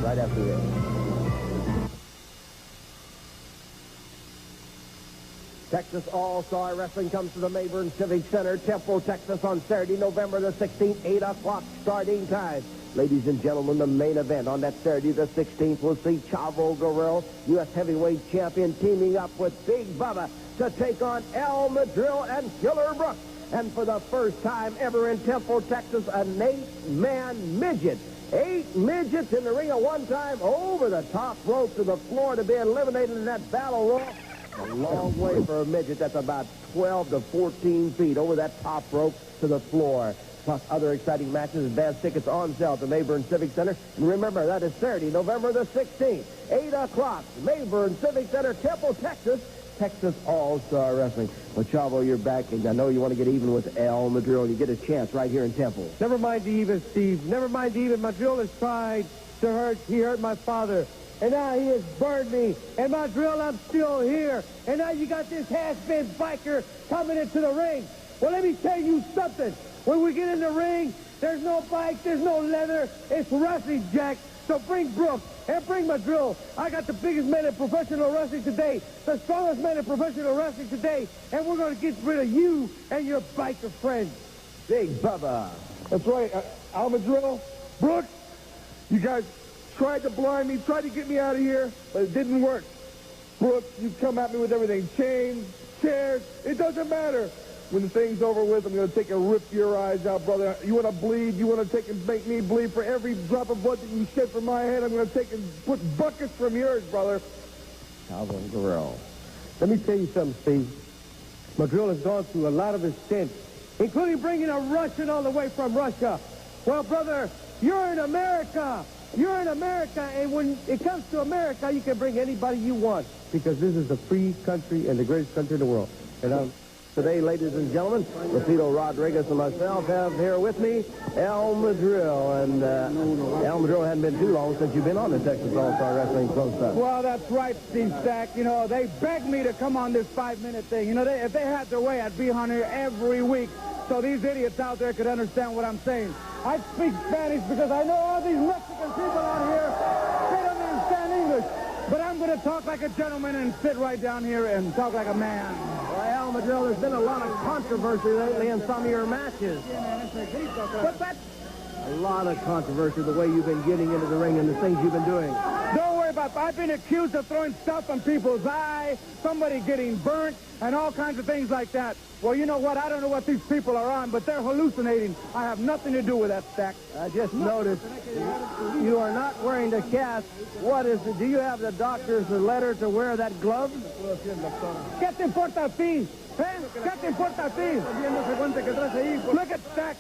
right after this. Texas All-Star Wrestling comes to the Mayburn Civic Center, Temple, Texas on Saturday, November the 16th, 8 o'clock starting time. Ladies and gentlemen, the main event on that Saturday the 16th will see Chavo Guerrero, U.S. heavyweight champion, teaming up with Big Bubba to take on El Madril and Killer Brooks. And for the first time ever in Temple, Texas, an 8-man midget. 8 midgets in the ring at one time, over the top rope to the floor to be eliminated in that battle royal. A long way for a midget. That's about 12 to 14 feet over that top rope to the floor. Plus other exciting matches. Advance tickets on sale at the Mayburn Civic Center. And remember, that is Saturday, November the 16th, 8 o'clock, Mayburn Civic Center, Temple, Texas. Texas All-Star Wrestling. Well, Chavo, you're back, and I know you want to get even with El Madril, and you get a chance right here in Temple. Never mind the even, Steve. Never mind the even. Madril has tried to hurt. He hurt my father. And now he has burned me. And Madril, I'm still here. And now you got this has-been biker coming into the ring. Well, let me tell you something. When we get in the ring, there's no bike, there's no leather. It's wrestling, Jack. So bring Brooks and bring Madril. I got the biggest man in professional wrestling today, the strongest man in professional wrestling today, and we're going to get rid of you and your biker friends. Big Bubba. That's right. Al Madril, Brooks, you guys tried to blind me, tried to get me out of here, but it didn't work. Brooks, you come at me with everything. Chains, chairs, it doesn't matter. When the thing's over with, I'm going to take and rip your eyes out, brother. You want to bleed? You want to take and make me bleed? For every drop of blood that you shed from my head, I'm going to take and put buckets from yours, brother. Chavo Guerrero. Let me tell you something, Steve. Madril has gone through a lot of his stints, including bringing a Russian all the way from Russia. Well, brother, you're in America. You're in America, and when it comes to America, you can bring anybody you want, because this is a free country and the greatest country in the world. And today, ladies and gentlemen, Rapido Rodriguez and myself have here with me El Madril. And El Madril, hadn't been too long since you've been on the Texas All-Star Wrestling Close-Up. Well, that's right, Steve Stack. You know, they begged me to come on this 5-minute thing. You know, if they had their way, I'd be on here every week so these idiots out there could understand what I'm saying. I speak Spanish because I know all these Mexican people out here, they don't understand English. But I'm going to talk like a gentleman and sit right down here and talk like a man. Well, El Madril, there's been a lot of controversy lately in some of your matches. What's that? A lot of controversy, the way you've been getting into the ring and the things you've been doing. Don't worry about it. I've been accused of throwing stuff on people's eye, somebody getting burnt, and all kinds of things like that. Well, you know what? I don't know what these people are on, but they're hallucinating. I have nothing to do with that, Stack. I just noticed you are not wearing the cast. What is it? Do you have the doctor's letter to wear that glove? ¿Qué te importa a ti? ¿Qué te importa a ti? Look at Stack.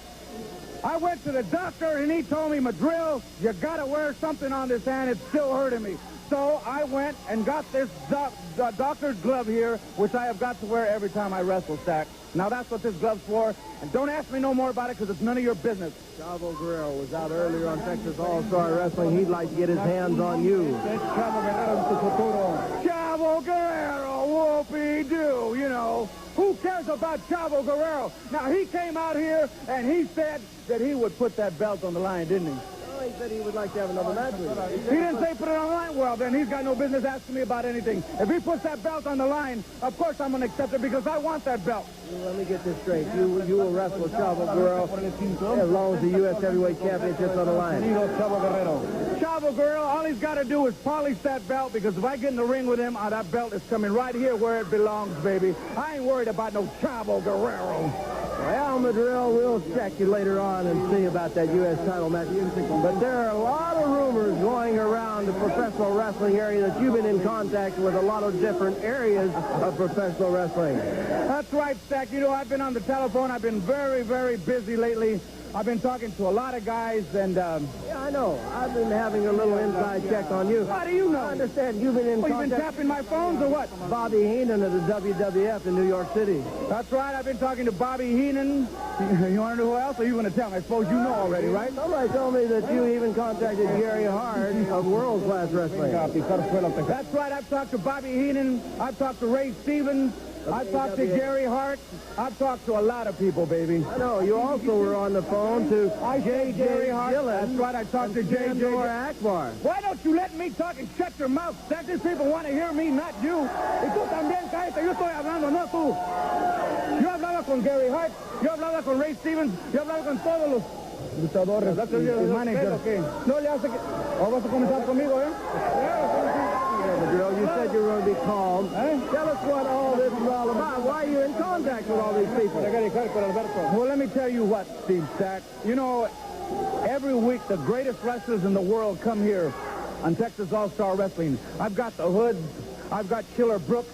I went to the doctor, and he told me, Madril, you got to wear something on this hand. It's still hurting me. So I went and got this doctor's glove here, which I have got to wear every time I wrestle, Stack. Now, that's what this glove's for. And don't ask me no more about it, because it's none of your business. Chavo Guerrero was out earlier on Texas All-Star Wrestling. He'd like to get his hands on you. Chavo Guerrero, whoopee-doo, you know. Who cares about Chavo Guerrero? Now, he came out here, and he said that he would put that belt on the line, didn't he? He said he would like to have another match with you. He didn't say put it on the line. Well, then he's got no business asking me about anything. If he puts that belt on the line, of course I'm going to accept it because I want that belt. Well, let me get this straight. You will wrestle Chavo Guerrero as long as the U.S. Heavyweight Championship's on the line. Chavo Guerrero, all he's got to do is polish that belt, because if I get in the ring with him, that belt is coming right here where it belongs, baby. I ain't worried about no Chavo Guerrero. Well, Madril, we'll check you later on and see about that U.S. title match. But there are a lot of rumors going around the professional wrestling area that you've been in contact with a lot of different areas of professional wrestling. That's right, Stack. You know, I've been on the telephone. I've been very, very busy lately. I've been talking to a lot of guys, and... Yeah, I know. I've been having a little inside check on you. How do you know? I understand you've been in contact... You've been tapping my phones or what? Bobby Heenan of the WWF in New York City. That's right. I've been talking to Bobby Heenan. You want to know who else, or you going to tell me? I suppose you know already, right? Somebody told me that you even contacted Gary Hart of World Class Wrestling. That's right. I've talked to Bobby Heenan. I've talked to Ray Stevens. I've talked to Gary Hart. I've talked to a lot of people, baby. I know. You also were on the phone to J.J. Hart. Dillon. That's right. I talked to J.J. Akbar. Why don't you let me talk and shut your mouth, Stack? These people want to hear me, not you. Y tú también, cállate. Yo estoy hablando, no tú. Yo hablaba con Gary Hart. Yo hablaba con Ray Stevens. Yo hablaba con todos los luchadores. Y manager. No le hace que... ¿O vas a comenzar conmigo, eh? You said you were going to be calm. Tell us what all this is all about. Why are you in contact with all these people? Well, let me tell you what, Steve Stack. You know, every week the greatest wrestlers in the world come here on Texas All-Star Wrestling. I've got the Hoods, I've got Killer Brooks,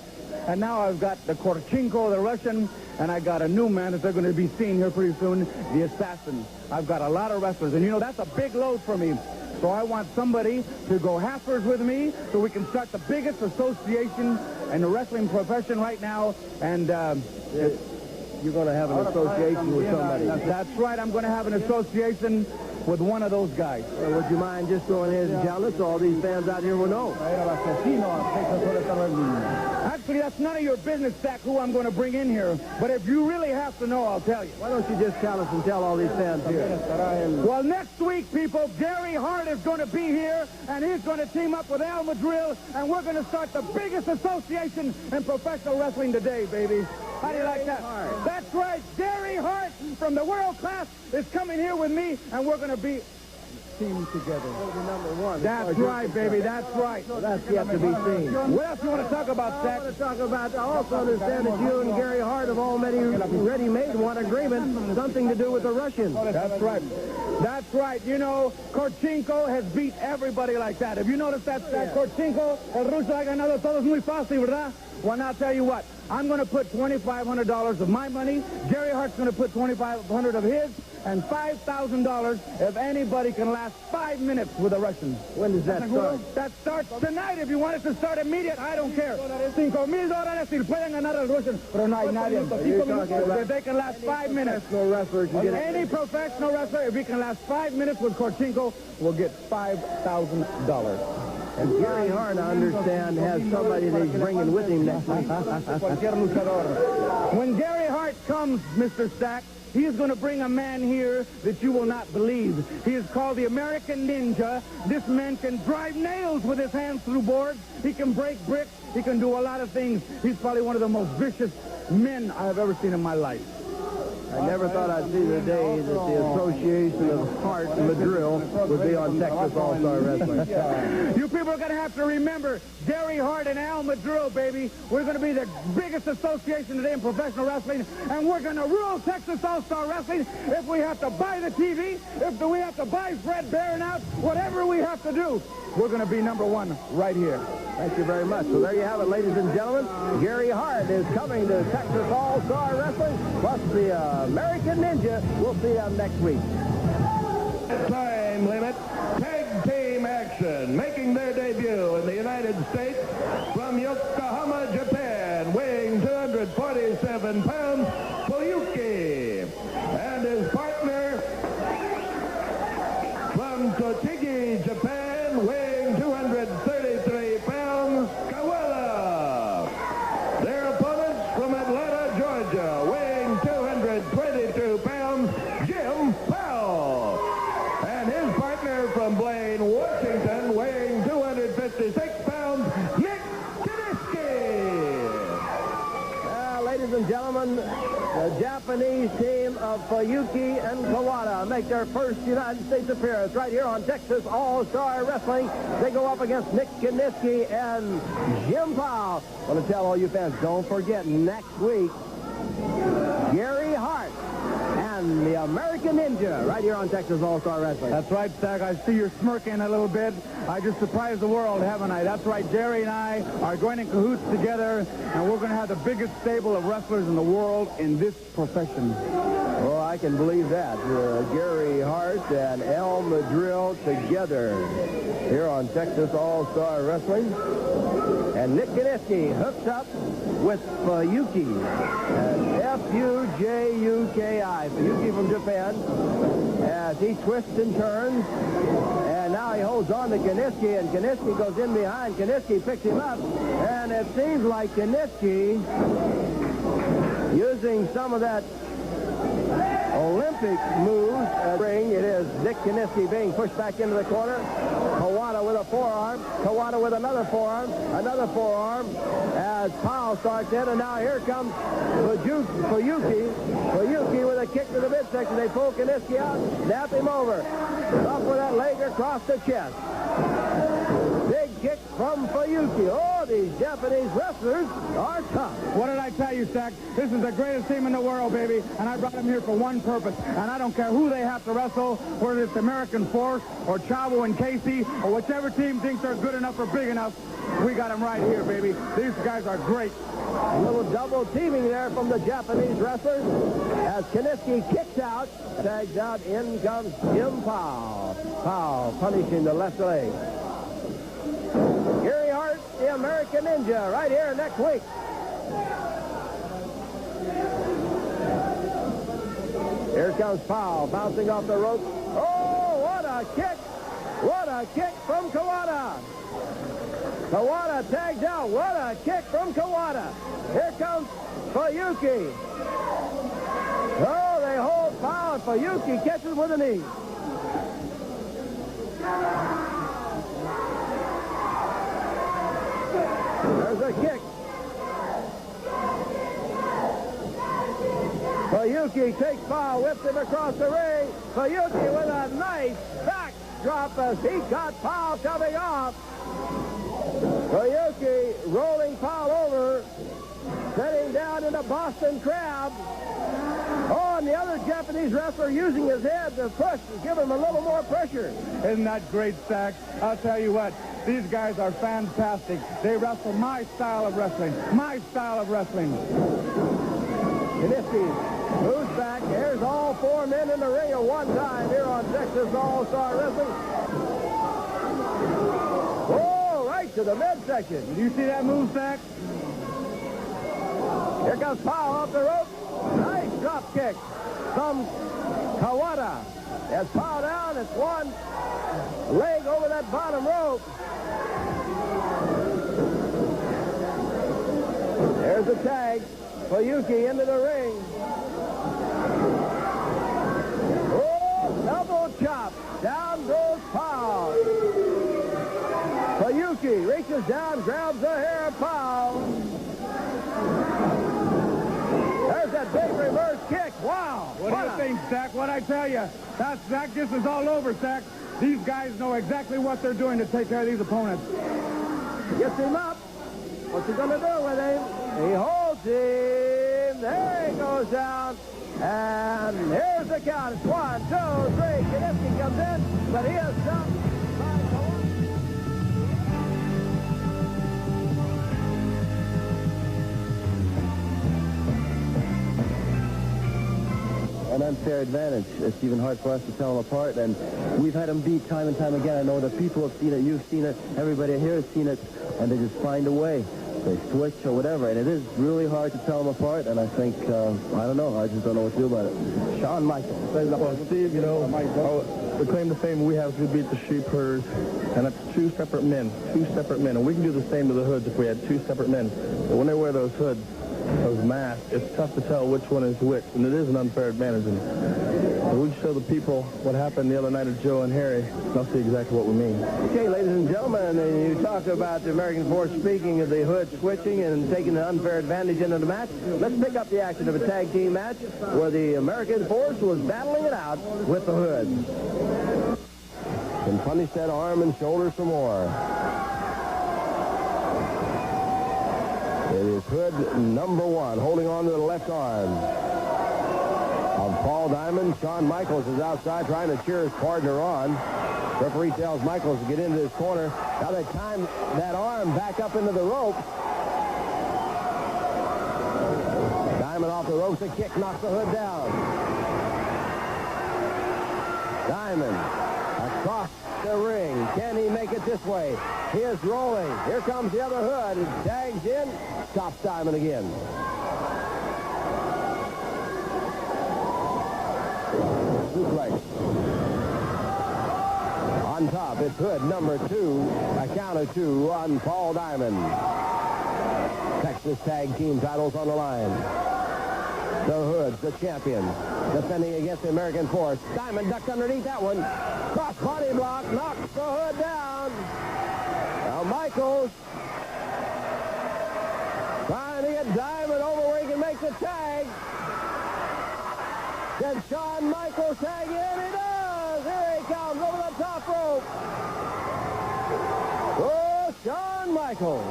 and now I've got the Korchenko, the Russian, and I got a new man that they're going to be seeing here pretty soon, the Assassin. I've got a lot of wrestlers, and you know, that's a big load for me. So I want somebody to go halfers with me so we can start the biggest association in the wrestling profession right now. And you're going to have an association with somebody. That's right. I'm going to have an association with one of those guys. Would you mind just going ahead and telling us so all these fans out here will know? Actually, that's none of your business, Stack, who I'm going to bring in here. But if you really have to know, I'll tell you. Why don't you just tell us and tell all these fans here? Well, next week, people, Gary Hart is going to be here, and he's going to team up with Al Madril, and we're going to start the biggest association in professional wrestling today, baby. How do you like that? That's right. Gary Hart from the World Class is coming here with me, and we're going to be team together. #1. That's right, baby. That's right. Well, that's yet to be seen. What else you want to talk about, Stack? I want to talk about, I also understand that you and Gary Hart have already made one agreement, something to do with the Russians. That's right. That's right. You know, Korchenko has beat everybody like that. Have you noticed that, Stack? Korchenko, el ruso ha ganado todos muy fácil, ¿verdad? Well, now I'll tell you what. I'm going to put $2,500 of my money. Gary Hart's going to put $2,500 of his, and $5,000 if anybody can last 5 minutes with the Russians. When does that start? That starts tonight. If you want it to start immediate, I don't care. $5,000 si pueden ganar al Russian, pero no hay nadie. If they can last 5 minutes. Any professional wrestler, if he can last 5 minutes with Korchenko, will get $5,000. And Gary Hart, I understand, has somebody that he's bringing with him next week. When Gary Hart comes, Mr. Stack, he is going to bring a man here that you will not believe. He is called the American Ninja. This man can drive nails with his hands through boards. He can break bricks. He can do a lot of things. He's probably one of the most vicious men I have ever seen in my life. I never thought I'd see the day that the Association of Hart and Madril would be on Texas All-Star Wrestling. You people are going to have to remember Gary Hart and Al Madril, baby. We're going to be the biggest association today in professional wrestling, and we're going to rule Texas All-Star Wrestling if we have to buy the TV, if we have to buy Fred Barron out, whatever we have to do. We're going to be #1 right here. Thank you very much. So there you have it, ladies and gentlemen. Gary Hart is coming to Texas All-Star Wrestling, plus the American Ninja. We'll see them next week. Time limit. Tag team action. Making their debut in the United States from Yokohama, Japan, weighing 247 pounds, Koyuki. And his partner from Tochigi, Japan, weighing 233 pounds, Kawala. Their opponents from Atlanta, Georgia, weighing 222 pounds, Jim Powell. And his partner from Blaine, Washington, weighing 256 pounds, Nick Kiniski. Ladies and gentlemen, the Japanese team of Fuyuki and Kawada make their first United States appearance right here on Texas All-Star Wrestling. They go up against Nick Kiniski and Jim Powell. I want to tell all you fans, don't forget, next week, Gary Hart and the American Ninja right here on Texas All-Star Wrestling. That's right, Stack. I see you're smirking a little bit. I just surprised the world, haven't I? That's right. Gary and I are going in cahoots together, and we're going to have the biggest stable of wrestlers in the world in this profession. Oh, I can believe that. Gary Hart and Al Madril together here on Texas All-Star Wrestling. And Nick Kiniski hooks up with Fuyuki. F-U-J-U-K-I. Fuyuki from Japan. As he twists and turns. And now he holds on to Kiniski, and Kiniski goes in behind. Kiniski picks him up. And it seems like Kiniski Using some of that Olympic moves ring, it is Dick Kiniski being pushed back into the corner. Kawada with a forearm. Kawada with another forearm. Another forearm as Powell starts in. And now here comes Fuyuki. Fuyuki with a kick to the midsection. They pull Kiniski out, snap him over. Up with that leg across the chest. Big kick from Fuyuki. Oh, these Japanese wrestlers are tough. What did I tell you, Stack? This is the greatest team in the world, baby, and I brought them here for one purpose. And I don't care who they have to wrestle, whether it's American Force or Chavo and Casey or whichever team thinks they're good enough or big enough. We got them right here, baby. These guys are great. A little double teaming there from the Japanese wrestlers as Kiniski kicks out, tags out, in comes Jim Powell. Powell punishing the left leg. Gary Hart, the American Ninja, right here next week. Here comes Powell, bouncing off the rope. Oh, what a kick! What a kick from Kawada! Kawada tagged out. What a kick from Kawada. Here comes Fuyuki. Oh, they hold Powell. Fuyuki catches with a knee. There's a kick. Fuyuki takes Powell, whips him across the ring. Fuyuki with a nice back drop as he got Powell coming off. Fuyuki rolling Powell over, setting down in a Boston Crab. Oh, and the other Japanese wrestler using his head to push to give him a little more pressure. Isn't that great, Stack? I'll tell you what, these guys are fantastic. They wrestle my style of wrestling. My style of wrestling. Kiniski moves back. There's all four men in the ring at one time here on Texas All-Star Wrestling. Oh, right to the midsection. Did you see that move, Stack? Here comes Powell off the rope. Nice drop kick from Kawada. As Powell down, it's one leg over that bottom rope. There's a tag. Fuyuki into the ring. Oh, double chop. Down goes Powell. Fuyuki reaches down, grabs the hair of Powell. There's that big reverse kick. Wow. What do you think, Stack? What'd I tell you? That's Stack. This is all over, Stack. These guys know exactly what they're doing to take care of these opponents. Gets him up. What's he going to do with him? He holds him. There he goes down. And here's the count. It's 1, 2, 3. Kiniski comes in, but he is stopped by Kawada. An unfair advantage. It's even hard for us to tell them apart, and we've had them beat time and time again. I know the people have seen it, you've seen it, everybody here has seen it, and they just find a way. They switch or whatever, and it is really hard to tell them apart, and I think, I don't know, I just don't know what to do about it. Shawn Michaels. Well, Steve, you know, the claim to fame we have is we beat the sheep herders, and that's two separate men, and we can do the same to the hoods if we had two separate men. But when they wear those hoods, those masks, it's tough to tell which one is which, and it is an unfair advantage. And we show the people what happened the other night at Joe and Harry, they'll see exactly what we mean. Okay, ladies and gentlemen, you talk about the American Force, speaking of the hood switching and taking the unfair advantage into the match. Let's pick up the action of a tag team match where the American Force was battling it out with the hood. And punish that arm and shoulder some more. It is Hood number 1, holding on to the left arm of Paul Diamond. Shawn Michaels is outside trying to cheer his partner on. Referee tells Michaels to get into his corner. Now they time that arm back up into the rope. Diamond off the ropes, a kick knocks the Hood down. Diamond across the ring. Can he make it this way? He is rolling. Here comes the other Hood. It tags in. Stops Diamond again. Suplex. On top, it's Hood number 2. A count of 2 on Paul Diamond. Texas Tag Team titles on the line. The Hoods, the champion, defending against the American Force. Diamond ducked underneath that one. Cross body block, knocks the Hood down. Now Michaels trying to get Diamond over where he can make the tag. Can Shawn Michaels tag in? He does! Here he comes over the top rope. Oh, Shawn Michaels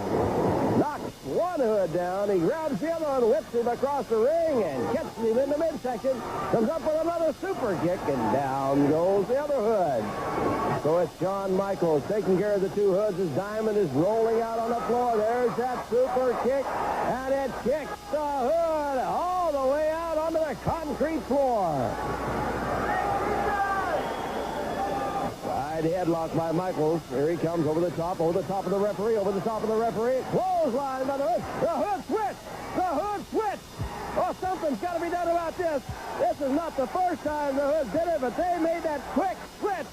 knocks one Hood down. He grabs the other one, whips him across the ring, and gets him in the midsection. Comes up with another super kick, and down goes the other Hood. So it's Shawn Michaels taking care of the two Hoods as Diamond is rolling out on the floor. There's that super kick, and it kicks the Hood all the way out onto the concrete floor. Side headlock by Michaels. Here he comes over the top of the referee, Clothesline by the Hood. The Hood switch! The Hood switch! Oh, something's got to be done about this. This is not the first time the Hood did it, but they made that quick switch.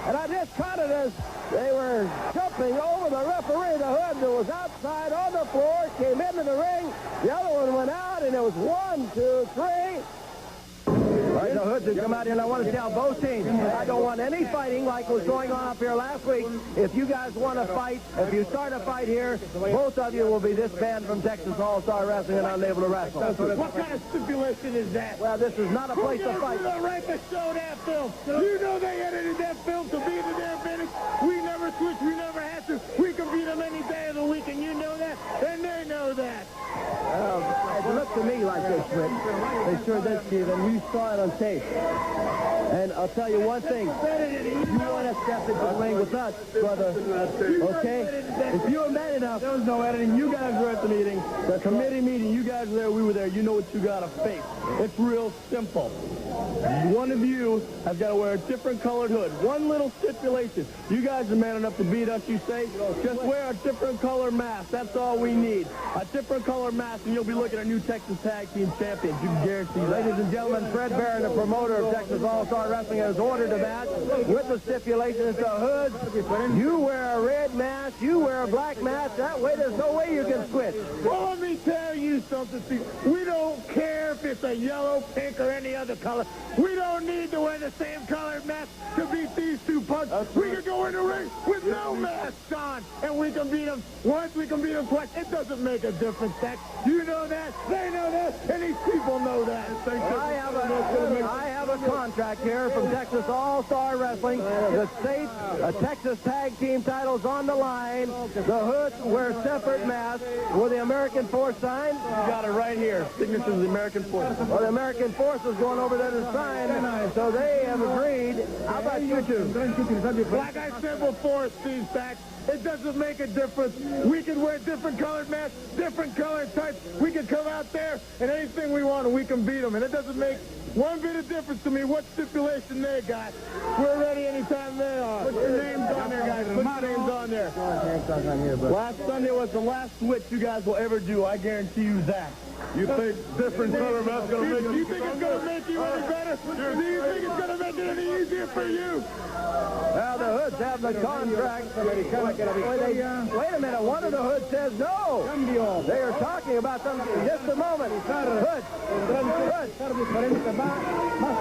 And I just caught it as they were jumping over the referee. The Hood that was outside on the floor came into the ring. The other one went out, and it was 1, 2, 3. All right, the Hoods have come out here, and I want to tell both teams, I don't want any fighting like was going on up here last week. If you guys want to fight, if you start a fight here, both of you will be disbanded from Texas All-Star Wrestling and unable to wrestle. What kind of stipulation is that? Well, this is not a place to fight. The rapist showed that film. You know they edited that film to be to their advantage. We never switched. We never had to. We can beat them any day of the week, and you know that, and they know that. It looked to me like they switched. They sure did, Steve, and we saw it on tape. And I'll tell you one thing. You want to step into the ring with us, brother, okay? If you're man enough, There was no editing. You guys were at the meeting, the committee meeting. You guys were there. We were there. You know what you got to face. It's real simple. One of you has got to wear a different colored hood. One little stipulation. You guys are man enough to beat us, you say? Just wear a different color mask. That's all we need. A different color mask, and you'll be looking at new Texas Tag Team Champions. You can guarantee that. Ladies and gentlemen, Fred Barron, the promoter of Texas All-Star Wrestling, has ordered a match with the stipulations to Hoods. You wear a red mask, you wear a black mask. That way, there's no way you can switch. Well, let me tell you something, Steve. We don't care if it's a yellow, pink, or any other color. We don't need to wear the same colored mask to beat these two punks. We can go in the ring with no masks on, and we can beat them once, we can beat them twice. It doesn't make a difference, Tex. You know that, they know that, and these people know that. I have a contract here from Texas All-Star Wrestling that states a Texas Tag Team title's on the line. The Hoods wear separate masks with the American Force sign. You got it right here. Signatures of the American Force. Well, the American Force is going over there to sign, so they have agreed. How about you two? Like I said before, Steve Sachs, it doesn't make a difference. We can wear different colored masks, different colored types. We can come out there and anything we want, and we can beat them. And it doesn't make one bit of difference to me what stipulation they got. We're ready anytime they are. Put your names on there, guys. Put your names on there. Last Sunday was the last switch you guys will ever do. I guarantee you that. You think different color mask going to make you think it's going to make you any better? Do you think it's going to make it any easier for you? Now, the Hoods have the contract. Wait a minute. One of the Hoods says no. They are talking about something in just a moment. Hoods.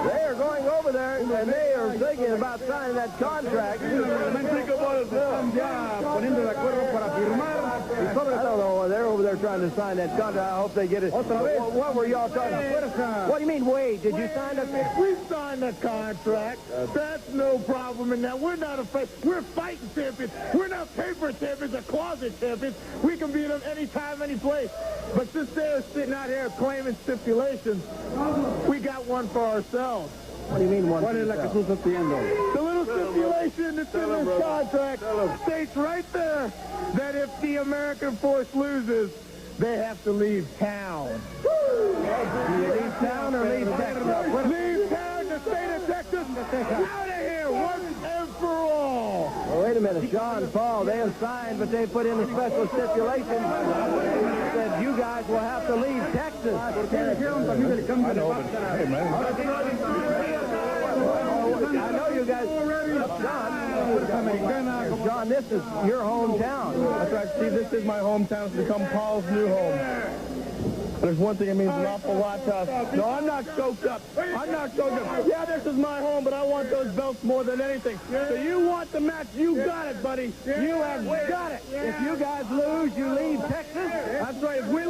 They are going over there, and they are thinking about signing that contract. I don't know. They're over there trying to sign that contract. I hope they get it. What were y'all talking about? What do you mean, wait? Did you sign the... We signed the contract. That's no problem in that. We're not afraid. We're fighting champions. We're not paper champions or closet champions. We can beat them anytime, any place. But since they're sitting out here claiming stipulations, we got one for ourselves. What do you mean one? The little stipulation that's in this contract states right there that if the American Force loses, they have to leave town. Leave town or leave Texas? Leave town, the state of Texas, out of here once and for all. Well, wait a minute. Sean Paul, they have signed, but they put in a special stipulation that you guys will have to leave Texas. I know you guys. John, this is your hometown. That's right, Steve. This is my hometown. It's become Paul's new home. There's one thing that means an awful lot to us. No, I'm not choked up. I'm not choked up. Yeah, this is my home, but I want those belts more than anything. So you want the match, you got it, buddy. You have got it. If you guys lose, you leave Texas. That's right. If we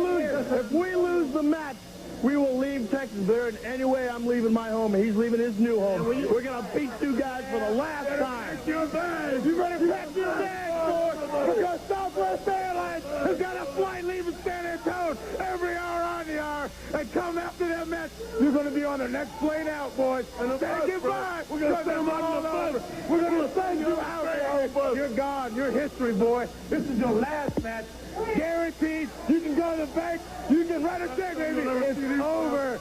lose the match, we will leave Texas. There in any way, I'm leaving my home, and he's leaving his new home. We're going to beat two guys for the last time. You better pack your bags, boy, because Southwest Airlines has got a flight leaving San Antonio every hour on the hour. And come after that match, you're going to be on the next plane out, boys. And say goodbye. We're going to send them all over. We're going to send you out. You're gone. You're history, boy. This is your last match. Guaranteed. You can go to the bank. You can write a check, baby. It's over.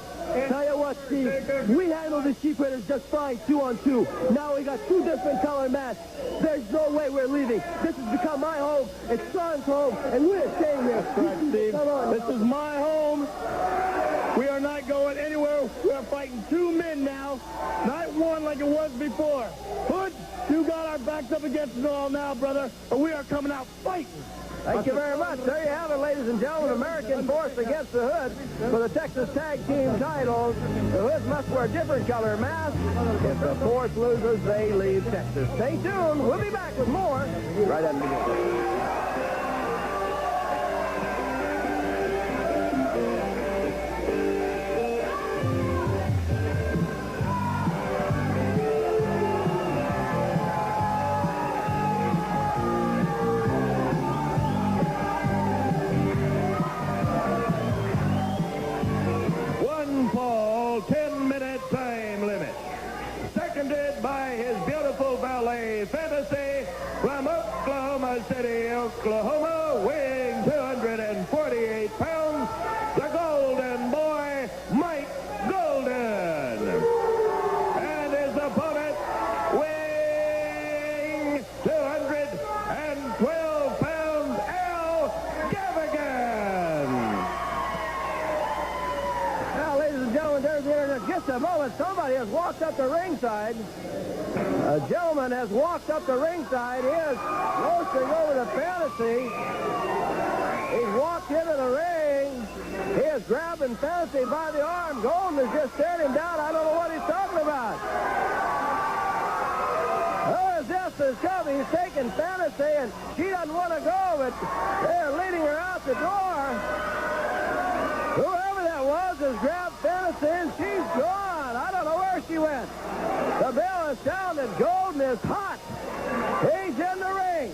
Tell you what, Steve, we handled the sheep hitters just fine 2-on-2. Now we got two different color mats. There's no way we're leaving. This has become my home. It's Sean's home, and we're staying here. Right, Steve. This is my home. We are not going anywhere. We are fighting two men now, not one like it was before. Hood, you got our backs up against it all now, brother, but we are coming out fighting. Thank you very much. There you have it, ladies and gentlemen. American force against the Hood for the Texas Tag Team titles. The Hoods must wear different color masks. If the force loses, they leave Texas. Stay tuned. We'll be back with more right after this. Paul, 10-minute time limit. Seconded by his beautiful valet, Fantasy, from Oklahoma City, Oklahoma, weighing 248 pounds, the Golden Boy, Mike Golden. And his opponent, weighing 212 pounds, Al Gavigan. Just a moment, somebody has walked up the ringside. A gentleman has walked up the ringside. He is motioning over to Fantasy. He's walked into the ring. He is grabbing Fantasy by the arm. Golden is just staring him down. I don't know what he's talking about. Oh, as this is coming, he's taking Fantasy, and she doesn't want to go, but they're leading her out the door. Whoever that was has grabbed Fantasy, and she's gone. I don't know where she went. The bell is sounded. Golden is hot. He's in the ring.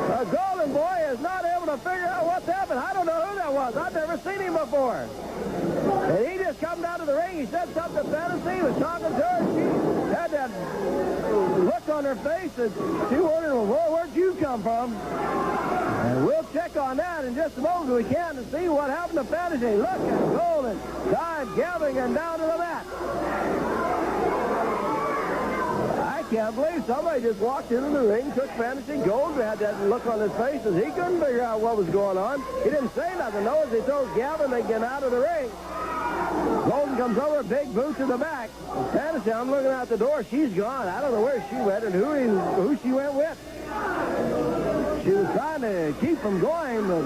The Golden Boy is not able to figure out what's happened. I don't know who that was. I've never seen him before. And he just come down to the ring. He said something to Fantasy. He was talking to her. She had that look on her face, and she wondered, well, where'd you come from? And we'll check on that in just a moment if we can to see what happened to Fantasy. Look at Golden dive Gavigan down to the mat. I can't believe somebody just walked into the ring, took Fantasy. Golden had that look on his face as he couldn't figure out what was going on. He didn't say nothing, though, as he told Gavin they get out of the ring. Golden comes over, big boot to the back. Fantasy, I'm looking out the door. She's gone. I don't know where she went and who she went with. She was trying to keep from going, but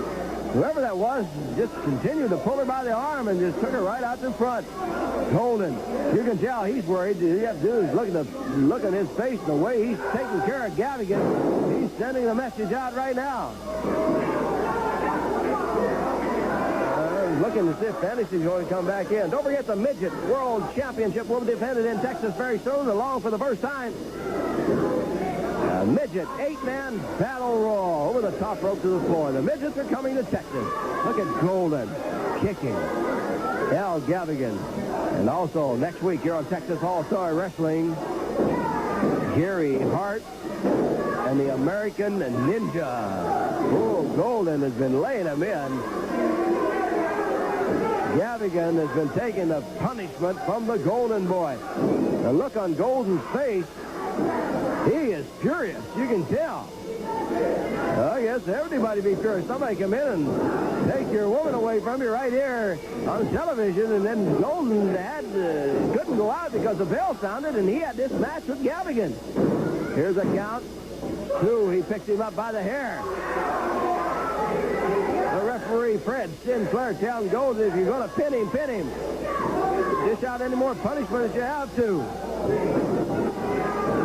whoever that was just continued to pull her by the arm and just took her right out in front. Golden, you can tell he's worried. All you have to do is look at his face and the way he's taking care of Gavigan. He's sending the message out right now. Looking to see if Fantasy's going to come back in. Don't forget the Midget World Championship will be defended in Texas very soon, along for the first time. Midget 8-man battle royal over the top rope to the floor. The midgets are coming to Texas. Look at Golden kicking Al Gavigan. And also next week here on Texas All-Star Wrestling, Gary Hart and the American Ninja. Oh, Golden has been laying him in. Gavigan has been taking the punishment from the Golden Boy. The look on Golden's face, he is furious. You can tell. I guess everybody be furious. Somebody come in and take your woman away from you right here on television, and then Golden couldn't go out because the bell sounded, and he had this match with Gavigan. Here's a count. 2. He picks him up by the hair. The referee referee Fred Sinclair telling Golden, if you're going to pin him, pin him. Dish out any more punishment as you have to.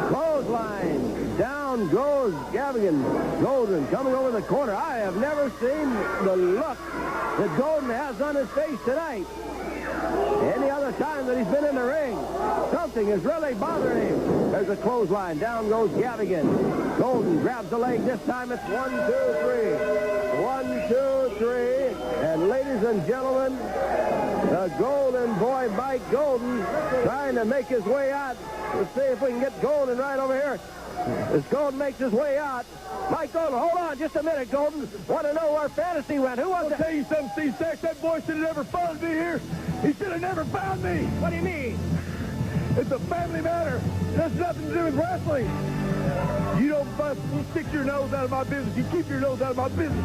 Clothesline. Down goes Gavigan. Golden coming over the corner. I have never seen the look that Golden has on his face tonight. Any other time that he's been in the ring, something is really bothering him. There's a clothesline. Down goes Gavigan. Golden grabs the leg. This time it's 1, 2, 3. 1, 2, 3. And ladies and gentlemen, the Golden Boy Mike Golden trying to make his way out. Let's see if we can get Golden right over here. As Golden makes his way out. Mike Golden, hold on just a minute, Golden. Want to know where Fantasy went. Who was it? I'll tell you something, Steve Sachs. That boy should have never found me here. He should have never found me. What do you mean? It's a family matter. It has nothing to do with wrestling. You don't bust. You stick your nose out of my business. You keep your nose out of my business.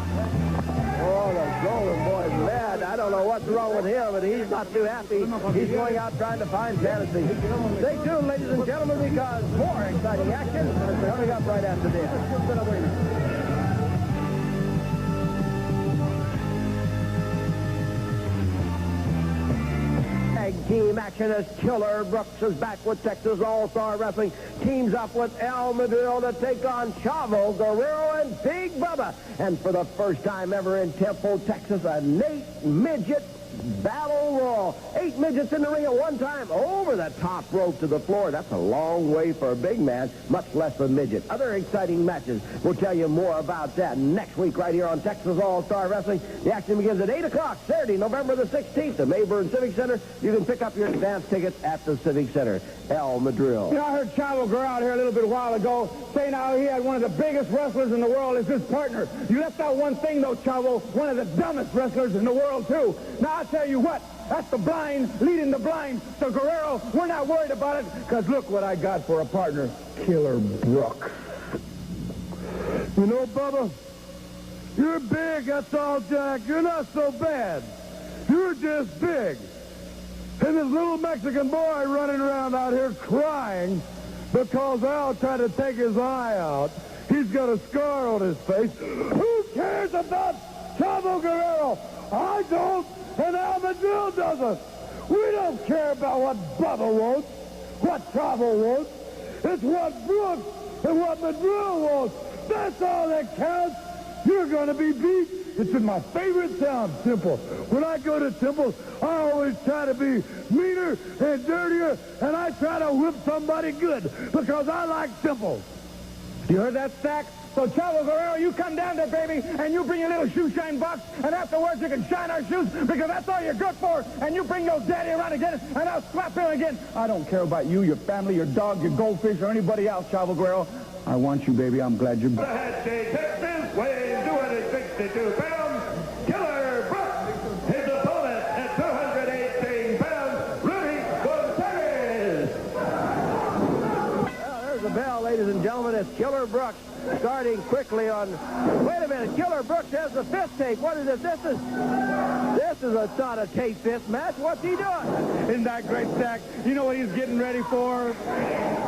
Oh, the Golden Boy's mad. I don't know what's wrong with him, but he's not too happy. He's going out trying to find Fantasy. Stay tuned, ladies and gentlemen, because more exciting action is coming up right after this. Tag team action as Killer Brooks is back with Texas All-Star Wrestling. Teams up with El Madrigal to take on Chavo Guerrero and Big Bubba. And for the first time ever in Temple, Texas, a Nate Midget battle royal. 8 midgets in the ring at one time over the top rope to the floor. That's a long way for a big man, much less a midget. Other exciting matches. We'll tell you more about that next week right here on Texas All-Star Wrestling. The action begins at 8 o'clock Saturday, November the 16th at Mayburn Civic Center. You can pick up your advance tickets at the Civic Center. El Madrigal. You know, I heard Chavo Guerrero out here a little bit while ago saying how he had one of the biggest wrestlers in the world as his partner. You left out one thing, though, Chavo, one of the dumbest wrestlers in the world, too. Now, I'll tell you what, that's the blind leading the blind. So, Guerrero, we're not worried about it, because look what I got for a partner, Killer Brooks. You know, Bubba, you're big, that's all, Jack. You're not so bad. You're just big. And this little Mexican boy running around out here crying because Al tried to take his eye out. He's got a scar on his face. Who cares about Chavo Guerrero? I don't, and Al Madrigal doesn't. We don't care about what Bubba wants, what Chavo wants. It's what Brooks and what Madrigal wants. That's all that counts. You're going to be beat. It's in my favorite town, Temple. When I go to Temple, I always try to be meaner and dirtier, and I try to whip somebody good because I like Temple. You heard that, Stack? So, Chavo Guerrero, you come down there, baby, and you bring your little shoe shine box, and afterwards you can shine our shoes because that's all you're good for. And you bring your daddy around again, and I'll slap him again. I don't care about you, your family, your dog, your goldfish, or anybody else, Chavo Guerrero. I want you, baby. I'm glad you're back. The head state Texas weighing 262 pounds, Killer Brooks. His opponent at 218 pounds, Rudy Gonzalez. Well, there's the bell, ladies and gentlemen. It's Killer Brooks starting quickly on... Wait a minute. Killer Brooks has the fist tape. What is it? This is not a tape fist match. What's he doing? Isn't that great, Stack? You know what he's getting ready for?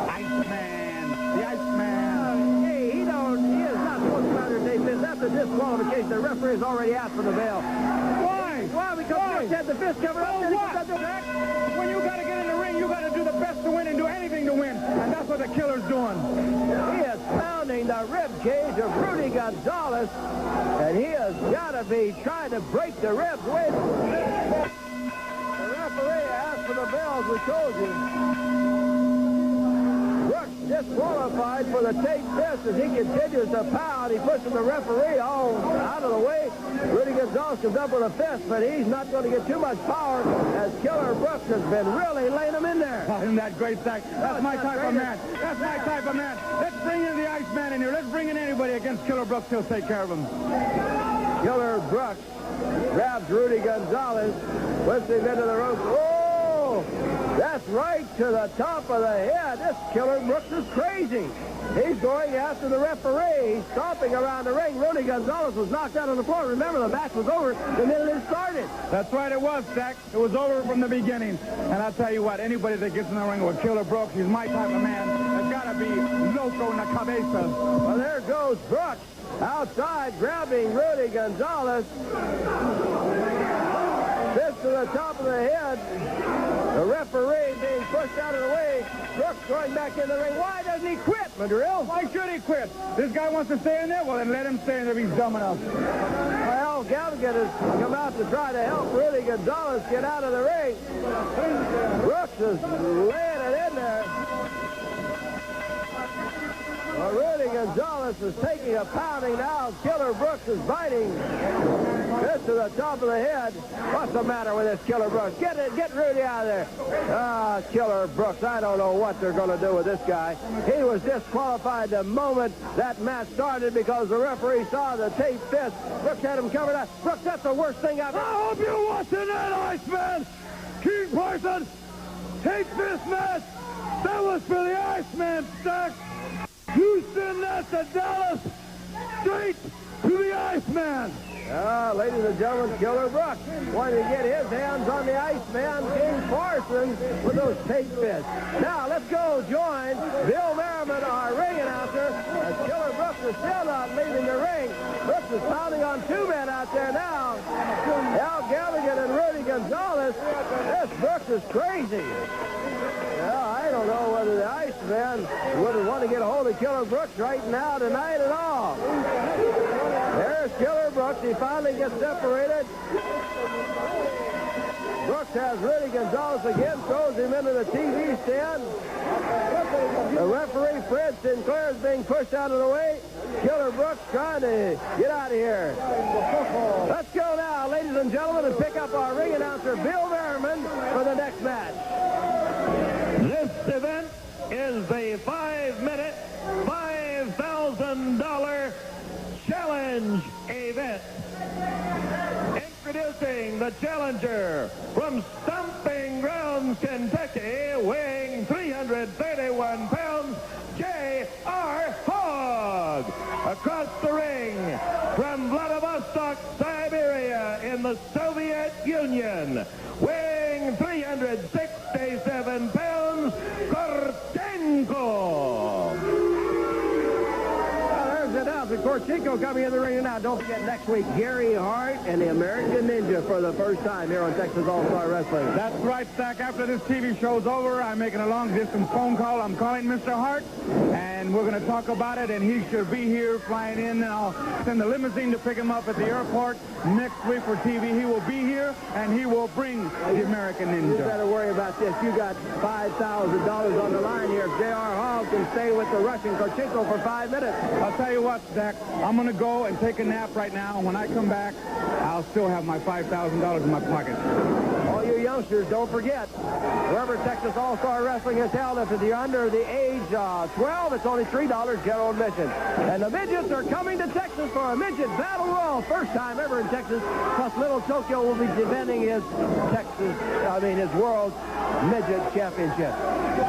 Iceman. The Iceman. Hey, he is not supposed to matter tape fist. That's a disqualification. The referee has already asked for the bell. Why? Well, because Brooks had the fist covered up. So what? When you got to get in the ring, you got to do the best to win and do anything to win. And that's what the Killer's doing. He is pounding the rib cage of Rudy Gonzalez, and he has got to be trying to break the ribs. Wait. The referee asked for the bell, as we told you. Brooks disqualified for the tape fist as he continues to pound. He pushes the referee all out of the way. Rudy Gonzalez comes up with a fist, but he's not going to get too much power as Killer Brooks has been really laying him in there. Oh, isn't that great, Stack? That's my type of man. That's my type of man. Let's bring in the Iceman in here. Let's bring in anybody against Killer Brooks. He'll take care of him. Killer Brooks grabs Rudy Gonzalez, puts him into the ropes. Oh, that's right to the top of the head. This Killer Brooks is crazy. He's going after the referee. He's stomping around the ring. Rudy Gonzalez was knocked out on the floor. Remember, the match was over the minute it started. That's right, it was, Stack. It was over from the beginning. And I'll tell you what, anybody that gets in the ring with Killer Brooks, he's my type of man. Has got gotta be loco in the cabeza. Well, there goes Brooks outside, grabbing Rudy Gonzalez. Fist to the top of the head. The referee being pushed out of the way. Brooks going back in the ring. Why doesn't he quit, Madrill? Why should he quit? This guy wants to stay in there? Well, then let him stay in there if he's dumb enough. Well, Gallagher has come out to try to help Rudy Gonzalez get out of the ring. Brooks is laying it in there. Well, Rudy Gonzalez is taking a pounding now. Killer Brooks is biting. This to the top of the head. What's the matter with this Killer Brooks? Get Rudy out of there. Ah, Killer Brooks. I don't know what they're going to do with this guy. He was disqualified the moment that match started because the referee saw the tape fist. Brooks had him covered up. Brooks, that's the worst thing I've ever... I hope you're watching that, Iceman. King Parson, tape fist match. That was for the Iceman, Stack. You send that to Dallas, straight to the Iceman. Ladies and gentlemen, Killer Brooks wanting to get his hands on the Iceman, King Parsons, with those tape fists. Now, let's go join Bill Merriman, our ring announcer, as Killer Brooks is still not leaving the ring. Brooks is pounding on two men out there now. Al Gallagher and Rudy Gonzalez. This Brooks is crazy. Well, I don't know whether the Iceman would want to get a hold of Killer Brooks right now tonight at all. There's Killer Brooks. He finally gets separated. Brooks has Rudy Gonzalez again, throws him into the TV stand. The referee, Fred Sinclair, is being pushed out of the way. Killer Brooks trying to get out of here. Let's go now, ladies and gentlemen, and pick up our ring announcer, Bill Merriman, for the next match. This event is the 5-minute, $5,000 challenge event. Introducing the challenger from Stomping Grounds, Kentucky, weighing 331 pounds, J.R. Hogg. Across the ring from Vladivostok, Siberia, in the Soviet Union, weighing 367 pounds, Korchenko. Korchenko coming in the ring now. Don't forget, next week, Gary Hart and the American Ninja for the first time here on Texas All-Star Wrestling. That's right, Stack. After this TV show's over, I'm making a long-distance phone call. I'm calling Mr. Hart, and we're going to talk about it, and he should be here flying in, and I'll send the limousine to pick him up at the airport next week for TV. He will be here, and he will bring the American Ninja. You better worry about this. You got $5,000 on the line here. If J.R. Hogg can stay with the Russian Korchenko for 5 minutes. I'll tell you what, Stack, I'm going to go and take a nap right now. When I come back, I'll still have my $5,000 in my pocket. All you youngsters, don't forget, wherever Texas All-Star Wrestling is held, if you're under the age of 12, it's only $3 general admission. And the midgets are coming to Texas for a midget battle royal. First time ever in Texas. Plus, Little Tokyo will be defending his his World Midget Championship.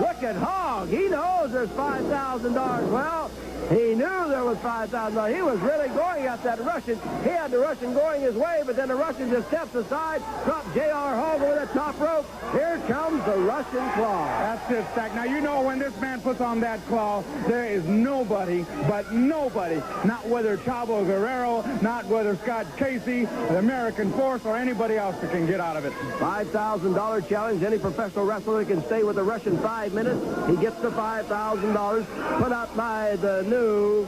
Look at Hogg. He knows there's $5,000. Well, he knew there was $5,000. He was really going at that Russian. He had the Russian going his way, but then the Russian just steps aside, drops J.R. Hogg over the top rope. Here comes the Russian claw. That's it, Stack. Now, you know when this man puts on that claw, there is nobody, but nobody, not whether Chavo Guerrero, not whether Scott Casey, the American Force, or anybody else that can get out of it. $5,000 challenge. Any professional wrestler can stay with the Russian 5 minutes. He gets the $5,000 put out by the new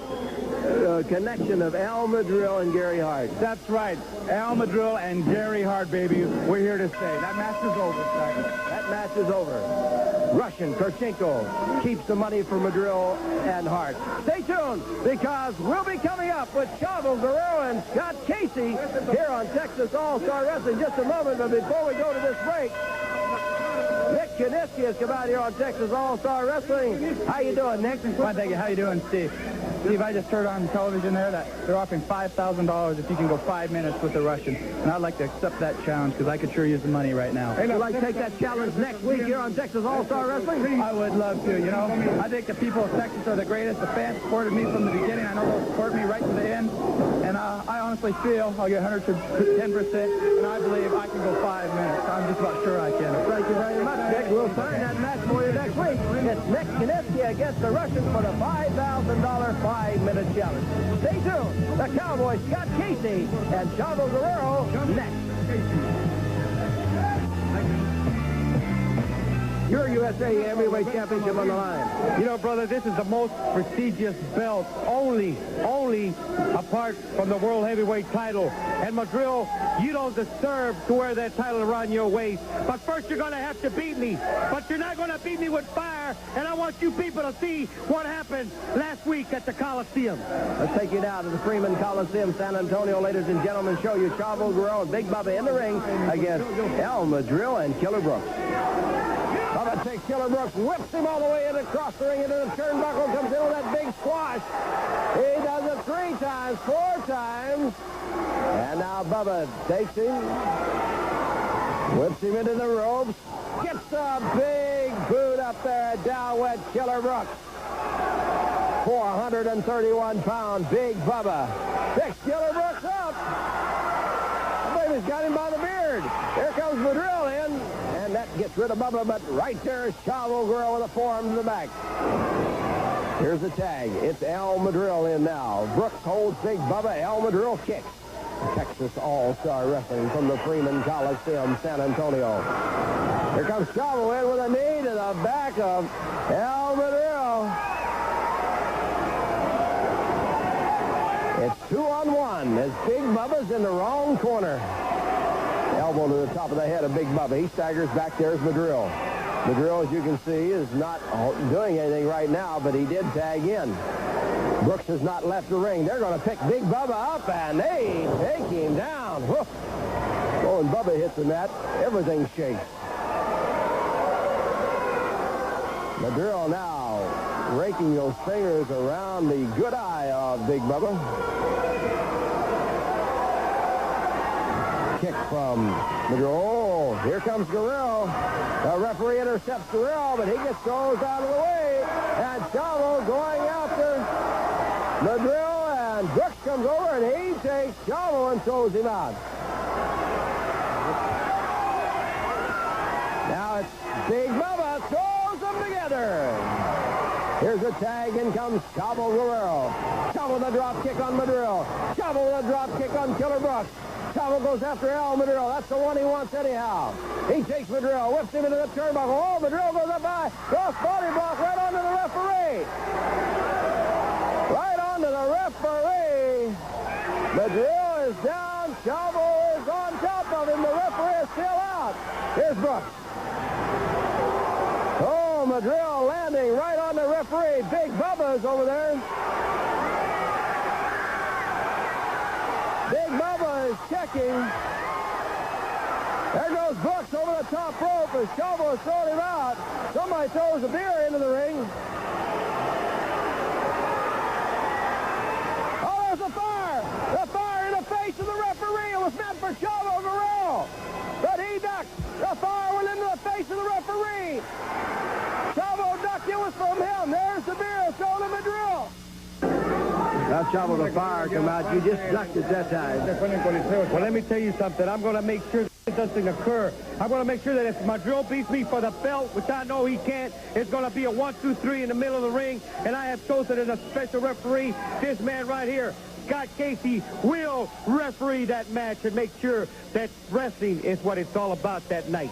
connection of Al Madrill and Gary Hart. That's right. Al Madrill and Gary Hart, baby. We're here to stay. That match is over, Stack. That match is over. Russian Korchenko keeps the money for Madrill and Hart. Stay tuned, because we'll be coming up with Chavo Guerrero and Scott Casey here on Texas All-Star Wrestling just a moment. But before we go to this break, Nick Kaniski has come out here on Texas All-Star Wrestling. How you doing, Nick? Fine, thank you. How you doing, Steve? Steve, I just heard on television there that they're offering $5,000 if you can go 5 minutes with the Russian. And I'd like to accept that challenge because I could sure use the money right now. Would you like to take that challenge next week here on Texas All-Star Wrestling? I would love to, you know. I think the people of Texas are the greatest. The fans supported me from the beginning. I know they'll support me right to the end. And I honestly feel I'll get 110%, and I believe I can go 5 minutes. I'm just about sure I can. Thank you very much, Dick. We'll sign that match for you next week. It's Nick Konevsky against the Russians for the $5,000 5-minute challenge. Stay tuned. The Cowboy Scott Casey and Chavo Guerrero next. Your USA Heavyweight Championship on the line. You know, brother, this is the most prestigious belt, only apart from the World Heavyweight title. And Madrill, you don't deserve to wear that title around your waist. But first, you're going to have to beat me. But you're not going to beat me with fire. And I want you people to see what happened last week at the Coliseum. Let's take you now to the Freeman Coliseum, San Antonio, ladies and gentlemen. Show you Chavo Guerrero and Big Bubba in the ring against El Madrill and Killer Brooks. Bubba takes Killer Brooks, whips him all the way in across the ring into the turnbuckle, comes in with that big squash. He does it 3 times, 4 times. And now Bubba takes him, whips him into the ropes, gets a big boot up there, down went Killer Brooks. 431-pound Big Bubba picks Killer Brooks up. I believe he's got him by the beard. Here comes Madrill in. And that gets rid of Bubba, but right there is Chavo Guerrero with a forearm to the back. Here's the tag. It's El Madrill in now. Brooks holds Big Bubba. El Madrill kicks. Texas All-Star Wrestling from the Freeman Coliseum, San Antonio. Here comes Chavo in with a knee to the back of El Madrill. It's 2-on-1 as Big Bubba's in the wrong corner. Elbow to the top of the head of Big Bubba. He staggers back. There's Madrill. Madrill, as you can see, is not doing anything right now, but he did tag in. Brooks has not left the ring. They're going to pick Big Bubba up, and they take him down. Whoop. Oh, when Bubba hits the mat, everything shakes. Madrill now raking those fingers around the good eye of Big Bubba. Kick from Madrill. Oh, here comes Guerrero. The referee intercepts Guerrero, but he gets thrown out of the way. And Chavo going after Madrill, and Brooks comes over, and he takes Chavo and throws him out. Now it's Big Bubba throws them together. Here's a tag, in comes Chavo Guerrero. Chavo with a drop kick on Madrill. Chavo with a drop kick on Killer Brooks. Chavo goes after El Madrill. That's the one he wants anyhow. He takes Madrill, whips him into the turnbuckle. Oh, Madrill goes up high. Cross body block right onto the referee. Right onto the referee. Madrill is down. Chavo is on top of him. The referee is still out. Here's Brooks. Oh, Madrill landing right on the referee. Big Bubba's over there. Big Bubba is checking. There goes Brooks over the top rope as Chavo has thrown him out. Somebody throws a beer into the ring. Oh, there's a fire! The fire in the face of the referee. It was meant for Chavo Guerrero. But he ducked. The fire went into the face of the referee. Chavo ducked. It was from him. There's the beer thrown to Madrill. Now, Chavo, the fire come out. You just ducked it that time. Well, let me tell you something. I'm going to make sure that doesn't occur. I'm going to make sure that if Madrill beats me for the belt, which I know he can't, it's going to be a 1-2-3 in the middle of the ring. And I have chosen as a special referee this man right here. Scott Casey will referee that match and make sure that wrestling is what it's all about that night.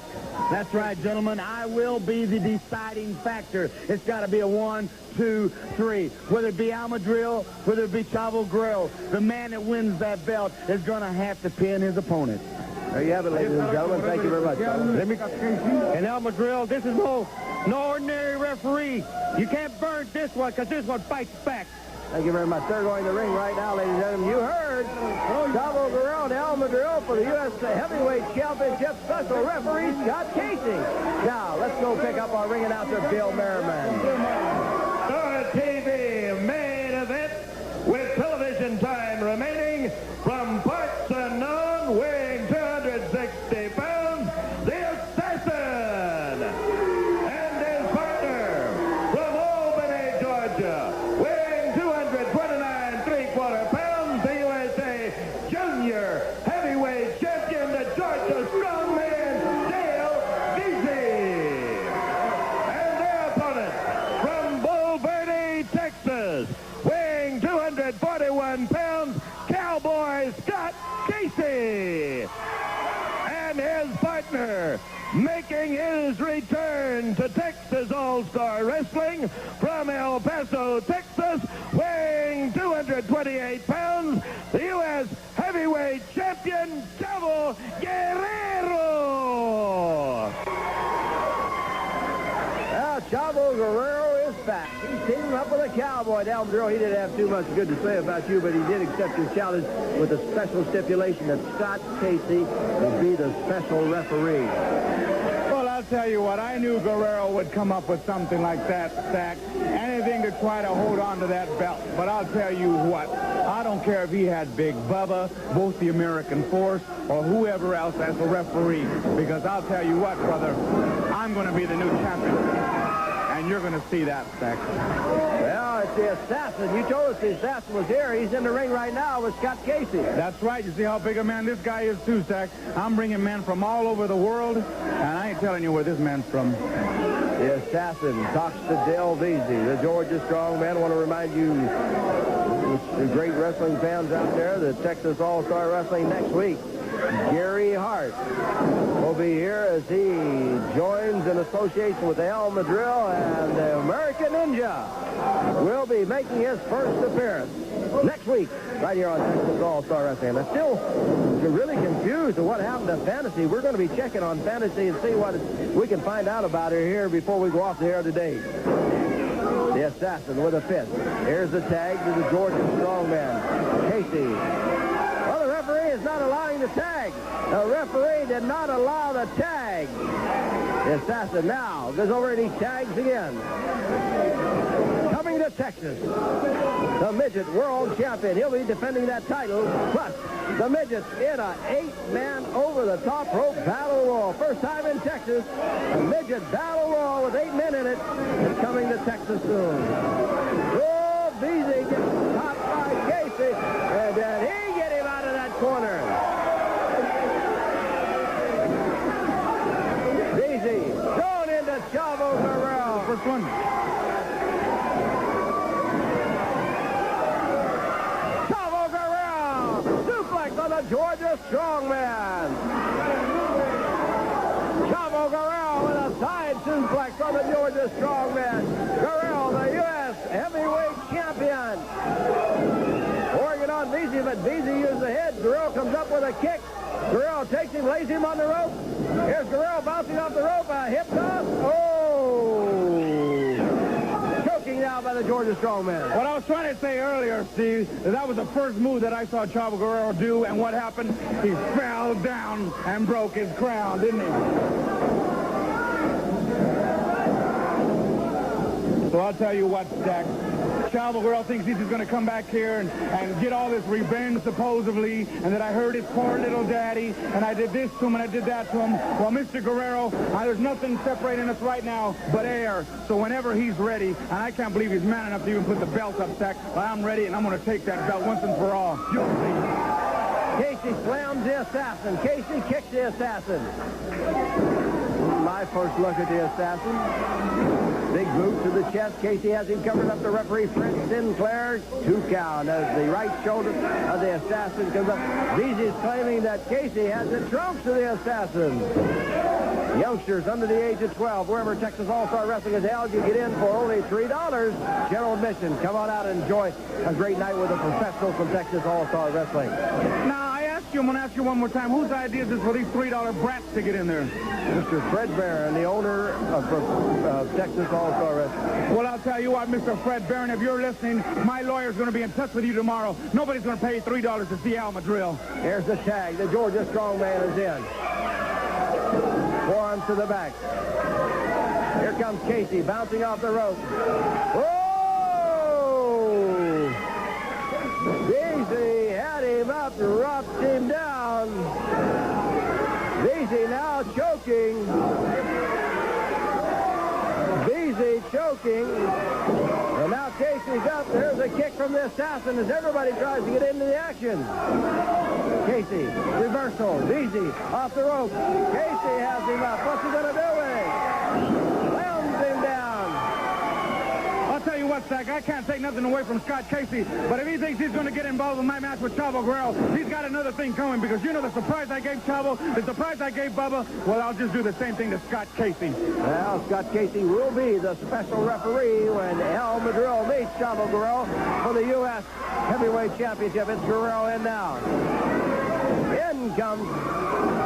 That's right, gentlemen. I will be the deciding factor. It's got to be a 1, 2, 3. Whether it be El Madrill, whether it be Chavo Guerrero, the man that wins that belt is going to have to pin his opponent. There you have it, ladies and gentlemen. Thank you very much. And El Madrill, this is no ordinary referee. You can't burn this one because this one fights back. Thank you very much. They're going to the ring right now, ladies and gentlemen. You heard Chavo Guerrero and El Madrill for the U.S. Heavyweight Championship special referee, Scott Casey. Now, let's go pick up our ring announcer, Bill Merriman. Star TV main event with television time remaining from parts unknown, weighing 260 pounds, the Assassin. And his partner from Albany, Georgia, weighing 229 3/4 pounds, the USA your heavyweight champion, the Georgia Strongman, Dale Beasy. And their opponent from Bull Verde, Texas, weighing 241 pounds, Cowboy Scott Casey. And his partner, making his return to Texas All-Star Wrestling from El Paso, Texas, weighing 228 pounds, the U.S. heavyweight champion, Chavo Guerrero. Well, Chavo Guerrero is back. He's teaming up with a cowboy. Now, Drew, he didn't have too much good to say about you, but he did accept your challenge with a special stipulation that Scott Casey will be the special referee. Well, I'll tell you what, I knew Guerrero would come up with something like that, Stack. Anything to try to hold on to that belt. But I'll tell you what, I don't care if he had Big Bubba, both the American Force, or whoever else as a referee. Because I'll tell you what, brother, I'm going to be the new champion. And you're going to see that, Stack. Well, it's the assassin. You told us the assassin was here. He's in the ring right now with Scott Casey. That's right. You see how big a man this guy is, too, Stack. I'm bringing men from all over the world, and I ain't telling you where this man's from. The assassin talks to Dale Beasy, the Georgia Strongman. I want to remind you, the great wrestling fans out there, the Texas All-Star Wrestling next week. Gary Hart will be here as he joins in association with the El Madril, and the American Ninja will be making his first appearance next week right here on Texas All-Star Wrestling. I'm still really confused at what happened to Fantasy. We're going to be checking on Fantasy and see what we can find out about her here before we go off the air today. The assassin with a fist. Here's the tag to the Georgia Strongman, Casey. Well, the referee is not allowing the tag. The referee did not allow the tag. The assassin now goes over and he tags again. Coming to Texas, the midget world champion. He'll be defending that title. Plus, the midgets in a 8-man over-the-top rope battle royal. First time in Texas, a midget battle royal with 8 men in it is coming to Texas soon. Oh, Beasy gets topped by Casey, and then he get him out of that corner. Beasy thrown into Chavo Guerrero. First one. The Georgia Strongman. Chavo Guerrero with a side suplex on the Georgia Strongman. Guerrero, the U.S. heavyweight champion. Pouring on Beasy, but Beasy used the head. Guerrero comes up with a kick. Guerrero takes him, lays him on the rope. Here's Guerrero bouncing off the rope. A hip toss. Oh! Choking now by the Georgia Strongman. What I was trying to say earlier, Steve, that was the first move that I saw Chavo Guerrero do, and what happened? He fell down and broke his crown, didn't he? So I'll tell you what, Stack. Chavo Guerrero thinks he's just going to come back here and get all this revenge, supposedly, and that I hurt his poor little daddy, and I did this to him and I did that to him. Well, Mr. Guerrero, there's nothing separating us right now but air. So whenever he's ready, and I can't believe he's man enough to even put the belt up, Stack, but I'm ready, and I'm going to take that belt once and for all. You'll see. Casey slams the assassin. Casey kicks the assassin. My first look at the assassin. Big boot to the chest. Casey has him covered up. The referee, Fred Sinclair, 2 count as the right shoulder of the assassin comes up. Beasy's claiming that Casey has the trunks of the assassin. Youngsters under the age of 12, wherever Texas All-Star Wrestling is held, you get in for only $3. General admission. Come on out and enjoy a great night with the professionals from Texas All-Star Wrestling. Now, I'm going to ask you one more time. Whose idea is this for these $3 brats to get in there? Mr. Fred Barron, the owner of Texas All-Star Wrestling. Well, I'll tell you what, Mr. Fred Barron, if you're listening, my lawyer's going to be in touch with you tomorrow. Nobody's going to pay $3 to see Al Madril. Here's the tag. The Georgia Strongman is in. Forearm to the back. Here comes Casey bouncing off the rope. Oh! Beasy had him up, dropped him down. Beasy now choking. Beasy choking. And now Casey's up. There's a kick from the assassin as everybody tries to get into the action. Casey, reversal, easy, off the rope. Casey has him up. What's he going to do with him? Slams him down. I'll tell you what, Zach, I can't take nothing away from Scott Casey, but if he thinks he's going to get involved in my match with Chavo Guerrero, he's got another thing coming, because you know the surprise I gave Chavo, the surprise I gave Bubba, well, I'll just do the same thing to Scott Casey. Well, Scott Casey will be the special referee when El Madrill meets Chavo Guerrero for the U.S. Heavyweight Championship. It's Guerrero in now. In comes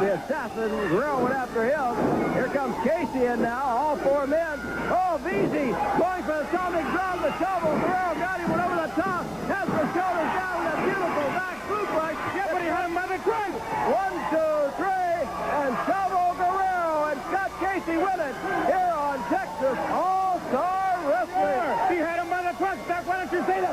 the assassin. Guerrero went after him. Here comes Casey in now. All four men. Oh, VZ going for the atomic drop. The Chavo Guerrero got him, went over the top. Has the shoulders down with a beautiful back suplex. Yeah, but he had him by the trunk. 1, 2, 3, and Chavo Guerrero and Scott Casey win it here on Texas All-Star Wrestling. He had him by the trunk. Zach, why don't you say that?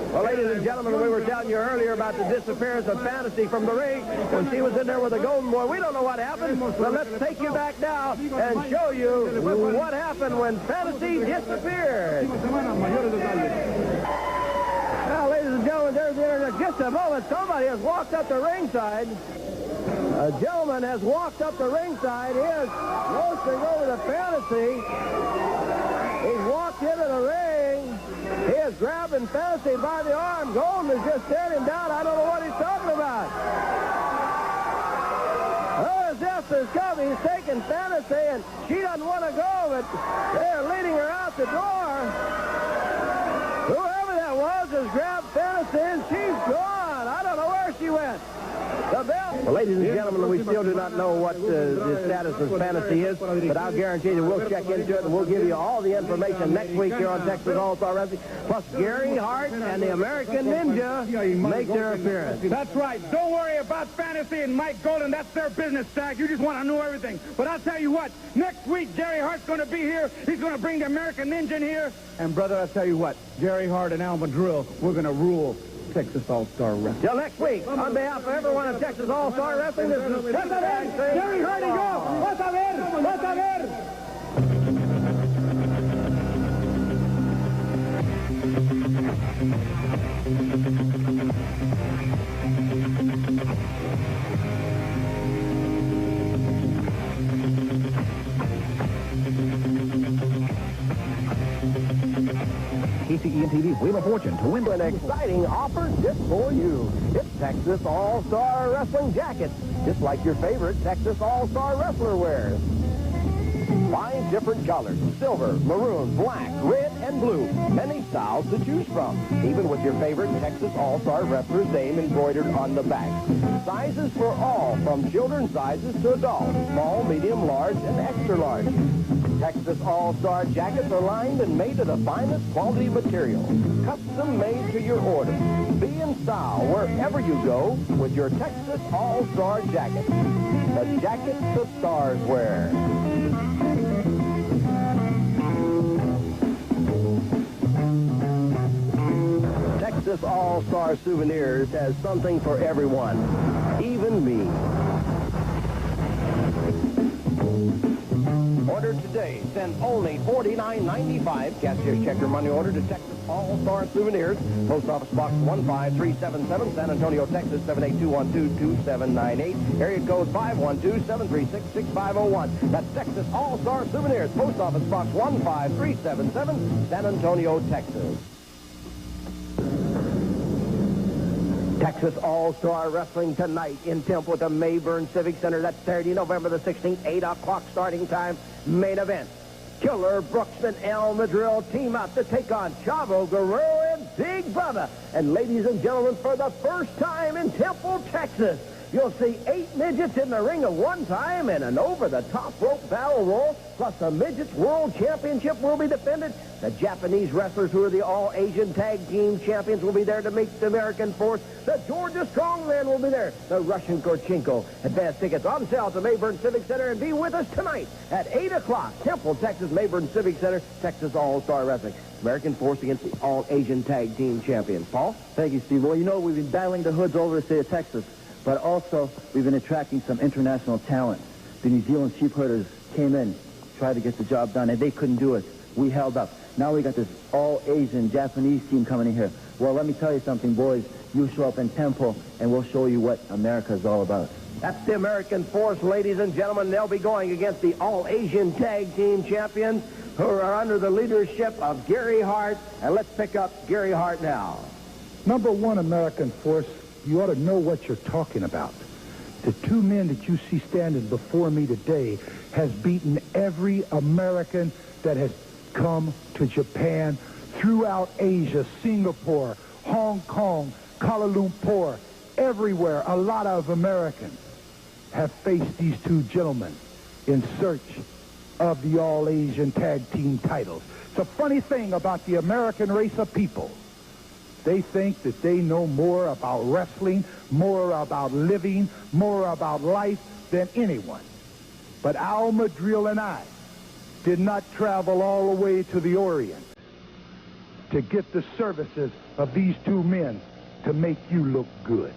Well, ladies and gentlemen, we were telling you earlier about the disappearance of Fantasy from the ring when she was in there with the Golden Boy. We don't know what happened, but let's take you back now and show you what happened when Fantasy disappeared. Now, ladies and gentlemen, there's in just a moment, somebody has walked up the ringside. A gentleman has walked up the ringside. He is motioning over to Fantasy. He's walked into the ring. He is grabbing Fantasy by the arm. Golden is just staring him down. I don't know what he's talking about. Well, as Jeff is coming, he's taking Fantasy, and she doesn't want to go, but they're leading her out the door. Whoever that was has grabbed Fantasy, and she's gone. I don't know where she went. The bell. Well, ladies and gentlemen, we still do not know what the status of Fantasy is, but I'll guarantee you we'll check into it, and we'll give you all the information next week here on Texas All-Star Wrestling. Plus, Gary Hart and the American Ninja make their appearance. That's right. Don't worry about Fantasy and Mike Golden. That's their business, Zach. You just want to know everything. But I'll tell you what, next week, Gary Hart's going to be here. He's going to bring the American Ninja in here. And, brother, I'll tell you what, Gary Hart and Al Madrill, we're going to rule Texas All-Star Wrestling. Till next week, on behalf of everyone at Texas All-Star Wrestling, this is Gary Hart and go. Vas a ver, vas a ver. KCE and TV's Wheel of Fortune to win an exciting offer just for you. It's Texas All-Star Wrestling Jackets, just like your favorite Texas All-Star Wrestler wears. 5 different colors: silver, maroon, black, red, and blue. Many styles to choose from, even with your favorite Texas All-Star Wrestler's name embroidered on the back. Sizes for all, from children's sizes to adults, small, medium, large, and extra large. Texas All-Star Jackets are lined and made of the finest quality material, custom made to your order. Be in style wherever you go with your Texas All-Star Jacket. The jacket the stars wear. Texas All-Star Souvenirs has something for everyone, even me. Order today. Send only $49.95. Cashier's check your money order to Texas All-Star Souvenirs. Post Office Box 15377, San Antonio, Texas 78212-2798. Area code 512-736-6501. That's Texas All-Star Souvenirs. Post Office Box 15377, San Antonio, Texas. Texas All-Star Wrestling tonight in Temple at the Mayburn Civic Center. That's Saturday, November the 16th, 8 o'clock starting time. Main event. Killer Brooks and El Madrill team up to take on Chavo Guerrero and Big Bubba. And ladies and gentlemen, for the first time in Temple, Texas, you'll see 8 midgets in the ring at one time and an over-the-top rope battle roll. Plus, the Midgets World Championship will be defended. The Japanese wrestlers, who are the All-Asian Tag Team Champions, will be there to meet the American Force. The Georgia Strongman will be there. The Russian Korchenko. Advance tickets on sale at the Mayburn Civic Center. And be with us tonight at 8 o'clock. Temple, Texas, Mayburn Civic Center, Texas All-Star Wrestling. American Force against the All-Asian Tag Team Champions. Paul? Thank you, Steve. Well, you know, we've been battling the hoods over the state of Texas, but also we've been attracting some international talent. The New Zealand sheep herders came in, tried to get the job done, and they couldn't do it. We held up. Now we got this all-Asian Japanese team coming in here. Well, let me tell you something, boys. You show up in Temple, and we'll show you what America is all about. That's the American force, ladies and gentlemen. They'll be going against the All-Asian Tag Team Champions, who are under the leadership of Gary Hart. And let's pick up Gary Hart now. Number one, American force, you ought to know what you're talking about. The two men that you see standing before me today has beaten every American that has come to Japan, throughout Asia, Singapore, Hong Kong, Kuala Lumpur, everywhere. A lot of Americans have faced these two gentlemen in search of the All-Asian Tag Team titles. It's a funny thing about the American race of people. They think that they know more about wrestling, more about living, more about life than anyone. But Al Madril and I did not travel all the way to the Orient to get the services of these two men to make you look good.